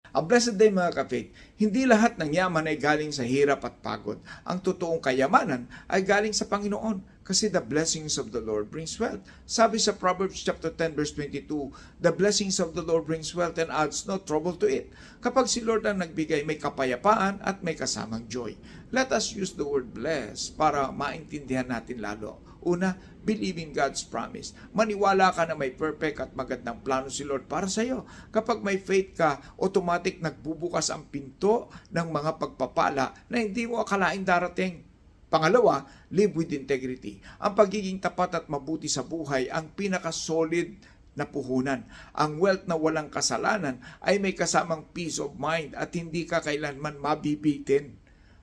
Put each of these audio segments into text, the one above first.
A blessed day mga kapit, hindi lahat ng yaman ay galing sa hirap at pagod. Ang totoong kayamanan ay galing sa Panginoon kasi the blessings of the Lord brings wealth. Sabi sa Proverbs chapter 10 verse 22, the blessings of the Lord brings wealth and adds no trouble to it. Kapag si Lord ang nagbigay, may kapayapaan at may kasamang joy. Let us use the word bless para maintindihan natin lalo. Una, believe in God's promise. Maniwala ka na may perfect at magandang plano si Lord para sa iyo. Kapag may faith ka, automatic nagbubukas ang pinto ng mga pagpapala na hindi mo akalaing darating. Pangalawa, live with integrity. Ang pagiging tapat at mabuti sa buhay ang pinaka-solid na puhunan. Ang wealth na walang kasalanan ay may kasamang peace of mind at hindi ka kailanman mabibitin.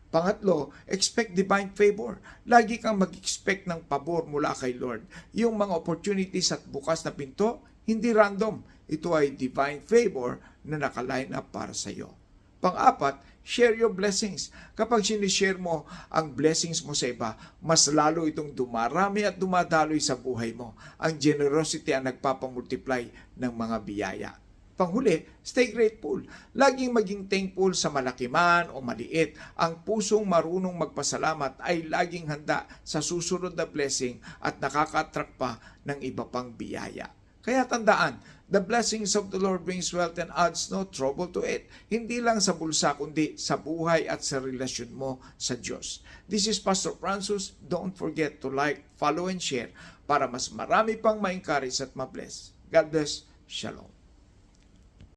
Pangatlo, expect divine favor. Lagi kang mag-expect ng pabor mula kay Lord. Yung mga opportunities at bukas na pinto, hindi random. Ito ay divine favor na nakaline up para sa iyo. Pang-apat, share your blessings. Kapag sinishare mo ang blessings mo sa iba, mas lalo itong dumarami at dumadaloy sa buhay mo. Ang generosity ang nagpapamultiply ng mga biyaya. Panghuli, stay grateful. Laging maging thankful sa malaki man o maliit. Ang pusong marunong magpasalamat ay laging handa sa susunod na blessing at nakaka-attract pa ng iba pang biyaya. Kaya tandaan, the blessings of the Lord brings wealth and adds no trouble to it. Hindi lang sa bulsa kundi sa buhay at sa relasyon mo sa Diyos. This is Pastor Francis. Don't forget to like, follow, and share para mas marami pang ma-encourage at ma-bless. God bless. Shalom.